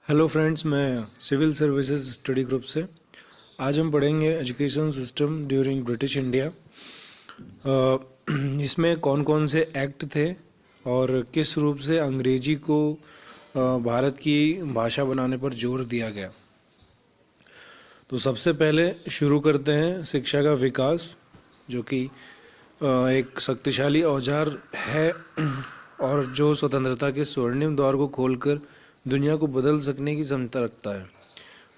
Hello friends, मैं civil services study group से। आज हम पढ़ेंगे education system during British India. इसमें कौन कौन से एक्ट थे और किस रूप से अंग्रेजी को भारत की भाषा बनाने पर जोर दिया गया। तो सबसे पहले शुरू करते हैं शिक्षा का विकास, जो कि एक शक्तिशाली औजार है और जो स्वतंत्रता के स्वर्णिम द्वार को खोलकर दुनिया को बदल सकने की क्षमता रखता है।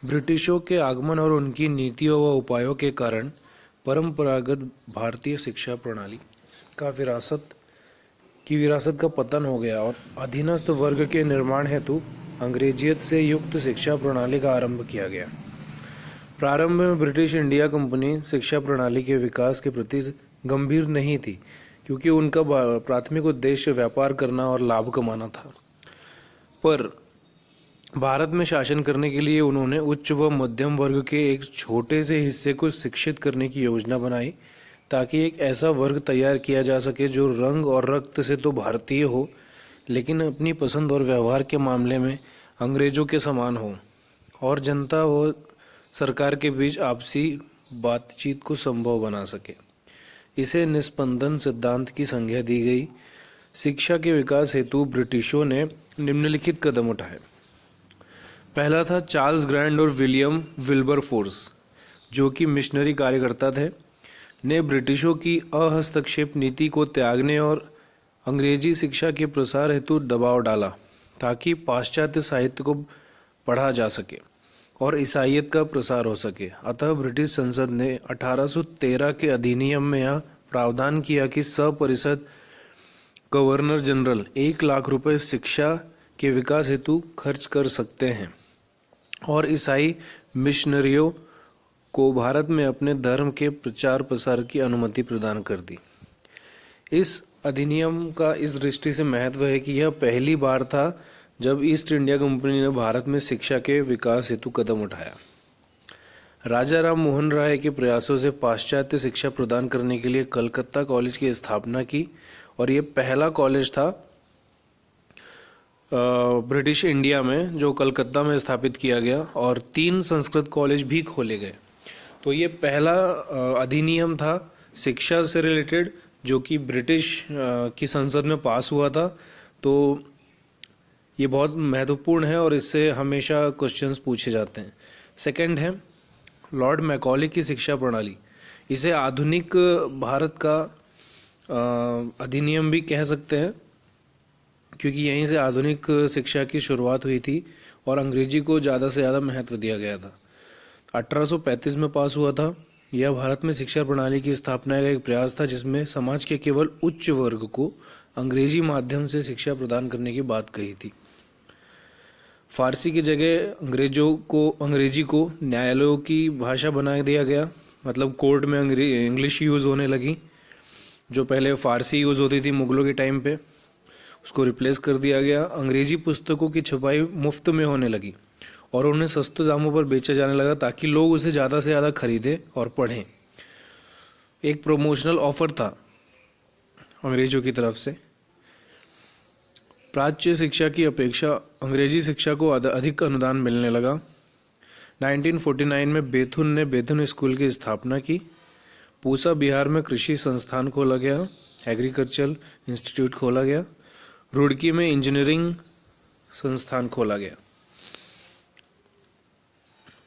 ब्रिटिशों के आगमन और उनकी नीतियों व उपायों के कारण परंपरागत भारतीय शिक्षा प्रणाली का विरासत का पतन हो गया और अधीनस्थ वर्ग के निर्माण हेतु अंग्रेजियत से युक्त शिक्षा प्रणाली का आरंभ किया गया। प्रारंभ में ब्रिटिश इंडिया कंपनी शिक्षा प्रणाली के विकास के प्रति गंभीर नहीं थी, क्योंकि उनका प्राथमिक उद्देश्य व्यापार करना और लाभ कमाना था। पर भारत में शासन करने के लिए उन्होंने उच्च व मध्यम वर्ग के एक छोटे से हिस्से को शिक्षित करने की योजना बनाई, ताकि एक ऐसा वर्ग तैयार किया जा सके जो रंग और रक्त से तो भारतीय हो, लेकिन अपनी पसंद और व्यवहार के मामले में अंग्रेजों के समान हो और जनता व सरकार के बीच आपसी बातचीत को संभव बना सके। इसे निस्पंदन सिद्धांत की संज्ञा दी गई। शिक्षा के विकास हेतु ब्रिटिशों ने निम्नलिखित कदम उठाए। पहला था चार्ल्स ग्रैंड और विलियम विल्बरफोर्स, जो कि मिशनरी कार्यकर्ता थे, ने ब्रिटिशों की अहस्तक्षेप नीति को त्यागने और अंग्रेजी शिक्षा के प्रसार हेतु दबाव डाला, ताकि पाश्चात्य साहित्य को पढ़ा जा सके और ईसाईयत का प्रसार हो सके। अतः ब्रिटिश संसद ने 1813 के अधिनियम में यह प्रावधान किया कि सपरिषद गवर्नर जनरल 1 लाख रुपए शिक्षा के विकास हेतु खर्च कर सकते हैं और ईसाई मिशनरियों को भारत में अपने धर्म के प्रचार प्रसार की अनुमति प्रदान कर दी। इस अधिनियम का इस दृष्टि से महत्व है कि यह पहली बार था जब ईस्ट इंडिया कंपनी ने भारत में शिक्षा के विकास हेतु कदम उठाया। राजा राम मोहन राय के प्रयासों से पाश्चात्य शिक्षा प्रदान करने के लिए कलकत्ता कॉलेज की स्थापना की, और ये पहला कॉलेज था ब्रिटिश इंडिया में जो कलकत्ता में स्थापित किया गया, और 3 संस्कृत कॉलेज भी खोले गए। तो ये पहला अधिनियम था शिक्षा से रिलेटेड, जो कि ब्रिटिश की संसद में पास हुआ था। तो ये बहुत महत्वपूर्ण है और इससे हमेशा क्वेश्चंस पूछे जाते हैं। सेकंड है लॉर्ड मैकॉले की शिक्षा प्रणाली। इसे आधुनिक भारत का अधिनियम भी कह सकते हैं, क्योंकि यहीं से आधुनिक शिक्षा की शुरुआत हुई थी और अंग्रेजी को ज़्यादा से ज़्यादा महत्व दिया गया था। 1835 में पास हुआ था। यह भारत में शिक्षा प्रणाली की स्थापना का एक प्रयास था, जिसमें समाज के केवल उच्च वर्ग को अंग्रेजी माध्यम से शिक्षा प्रदान करने की बात कही थी। फारसी की जगह अंग्रेजी को न्यायालयों की भाषा बना दिया गया, मतलब कोर्ट में इंग्लिश यूज़ होने लगी। जो पहले फारसी यूज़ होती थी मुगलों के टाइम पे, उसको रिप्लेस कर दिया गया। अंग्रेजी पुस्तकों की छपाई मुफ्त में होने लगी और उन्हें सस्ते दामों पर बेचा जाने लगा, ताकि लोग उसे ज़्यादा से ज़्यादा खरीदें और पढ़ें। एक प्रमोशनल ऑफर था अंग्रेजों की तरफ से। प्राच्य शिक्षा की अपेक्षा अंग्रेजी शिक्षा को अधिक अनुदान मिलने लगा। 1949 में बेथुन स्कूल की स्थापना की। पूसा बिहार में कृषि संस्थान खोला गया, एग्रीकल्चरल इंस्टीट्यूट खोला गया। रुड़की में इंजीनियरिंग संस्थान खोला गया।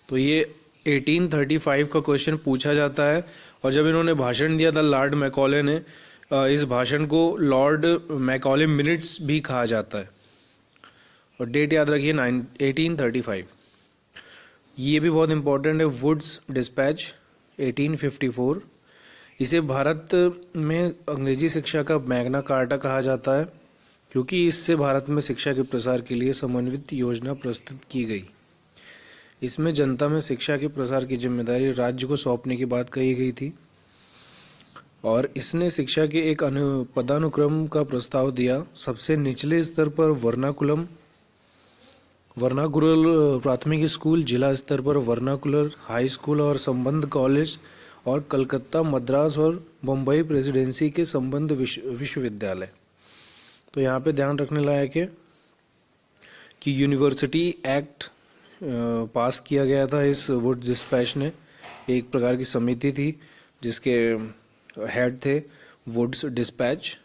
तो ये 1835 का क्वेश्चन पूछा जाता है, और जब इन्होंने भाषण दिया था लॉर्ड मैकॉले ने, इस भाषण को लॉर्ड मैकॉले मिनट्स भी कहा जाता है, और डेट याद रखिए 1835। ये भी बहुत इंपॉर्टेंट है। Wood's dispatch 1854। इसे भारत में अंग्रेजी शिक्षा का मैग्ना कार्टा कहा जाता है, क्योंकि इससे भारत में शिक्षा के प्रसार के लिए समन्वित योजना प्रस्तुत की गई। इसमें जनता में शिक्षा के प्रसार की जिम्मेदारी राज्य को सौंपने की बात कही गई थी, और इसने शिक्षा के एक पदानुक्रम का प्रस्ताव दिया। सबसे निचले स्तर पर वर्नाकुलर प्राथमिक स्कूल, जिला स्तर पर वर्नाकुलर हाई स्कूल और संबंध कॉलेज, और कलकत्ता, मद्रास और बम्बई प्रेसिडेंसी के संबंध विश्वविद्यालय। तो यहाँ पे ध्यान रखने लायक है कि यूनिवर्सिटी एक्ट पास किया गया था इस वुड्स डिस्पैच ने। एक प्रकार की समिति थी जिसके हेड थे वुड्स डिस्पैच,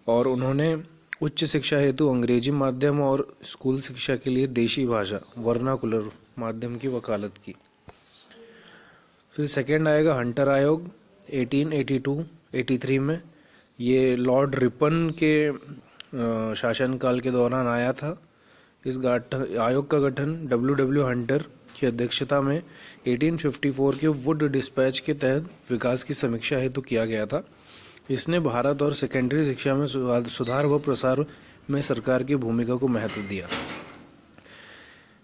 और उन्होंने उच्च शिक्षा हेतु अंग्रेजी माध्यम और स्कूल शिक्षा के लिए देशी भाषा वर्नाकुलर माध्यम की वकालत की। फिर सेकंड आएगा हंटर आयोग 1882-83 में। ये लॉर्ड रिपन के शासनकाल के दौरान आया था। इस आयोग का गठन W हंटर की अध्यक्षता में 1854 के वुड डिस्पैच के तहत विकास की समीक्षा हेतु किया गया था। इसने भारत और सेकेंडरी शिक्षा में सुधार व प्रसार में सरकार की भूमिका को महत्व दिया।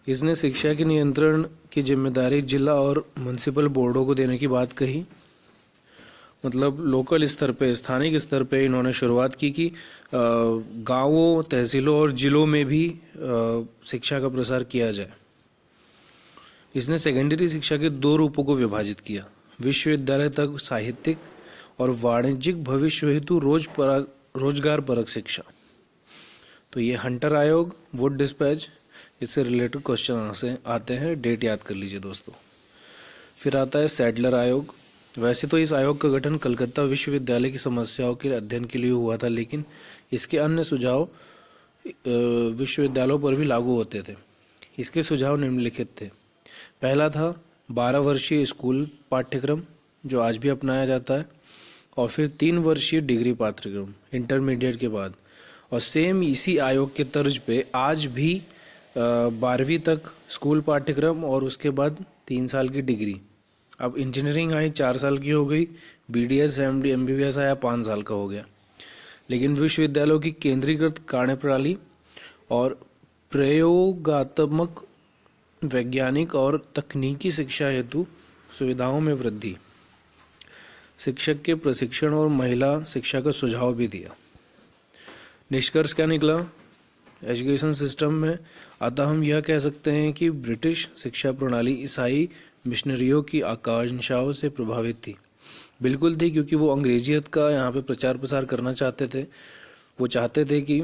इसने शिक्षा के नियंत्रण की जिम्मेदारी जिला और म्युनिसिपल बोर्डों को देने की बात कही। मतलब लोकल स्तर पे, स्थानिक स्तर पे इन्होंने शुरुआत की कि गांवों, तहसीलों और जिलों में भी शिक्षा का प्रसार किया जाए। इसने सेकेंडरी शिक्षा के दो रूपों को विभाजित किया, विश्वविद्यालय तक साहित्यिक और वाणिज्यिक भविष्य हेतु रोजगार परक शिक्षा। तो ये हंटर आयोग, वुड डिस्पैच, इससे रिलेटेड क्वेश्चन आते हैं, डेट याद कर लीजिए दोस्तों। फिर आता है सैडलर आयोग। वैसे तो इस आयोग का गठन कलकत्ता विश्वविद्यालय की समस्याओं के अध्ययन के लिए हुआ था, लेकिन इसके अन्य सुझाव विश्वविद्यालयों पर भी लागू होते थे। इसके सुझाव निम्नलिखित थे। पहला था 12 वर्षीय स्कूल पाठ्यक्रम, जो आज भी अपनाया जाता है, और फिर 3 वर्षीय डिग्री पाठ्यक्रम इंटरमीडिएट के बाद। और सेम इसी आयोग के तर्ज पे आज भी 12वीं तक स्कूल पाठ्यक्रम और उसके बाद 3 साल की डिग्री। अब इंजीनियरिंग आई 4 साल की हो गई, BDS MBBS आया 5 साल का हो गया। लेकिन विश्वविद्यालयों की केंद्रीकृत कार्यप्रणाली और प्रयोगात्मक, वैज्ञानिक और तकनीकी शिक्षा हेतु सुविधाओं में वृद्धि, शिक्षक के प्रशिक्षण और महिला शिक्षा का सुझाव भी दिया। निष्कर्ष क्या निकला एजुकेशन सिस्टम में? अतः हम यह कह सकते हैं कि ब्रिटिश शिक्षा प्रणाली ईसाई मिशनरियों की आकांक्षाओं से प्रभावित थी। बिल्कुल थी, क्योंकि वो अंग्रेजियत का यहाँ पे प्रचार प्रसार करना चाहते थे। वो चाहते थे कि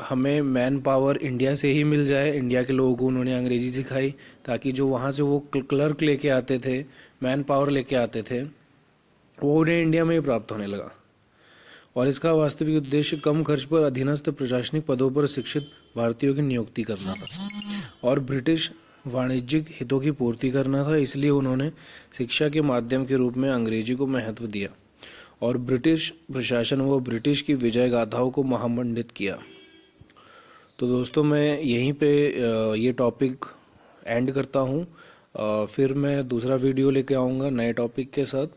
हमें मैन पावर इंडिया से ही मिल जाए। इंडिया के लोगों को उन्होंने अंग्रेजी सिखाई, ताकि जो वहाँ से वो क्लर्क लेके आते थे, मैन पावर लेके आते थे, वो उन्हें इंडिया में ही प्राप्त होने लगा। और इसका वास्तविक उद्देश्य कम खर्च पर अधीनस्थ प्रशासनिक पदों पर शिक्षित भारतीयों की नियुक्ति करना था और ब्रिटिश वाणिज्यिक हितों की पूर्ति करना था। इसलिए उन्होंने शिक्षा के माध्यम के रूप में अंग्रेजी को महत्व दिया और ब्रिटिश प्रशासन व ब्रिटिश की विजय गाथाओं को महामंडित किया। तो दोस्तों, मैं यहीं पे ये टॉपिक एंड करता हूँ। फिर मैं दूसरा वीडियो लेके आऊँगा नए टॉपिक के साथ।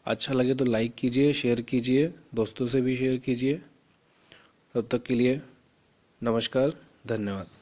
अच्छा लगे तो लाइक कीजिए, शेयर कीजिए, दोस्तों से भी शेयर कीजिए। तब तक के लिए नमस्कार, धन्यवाद।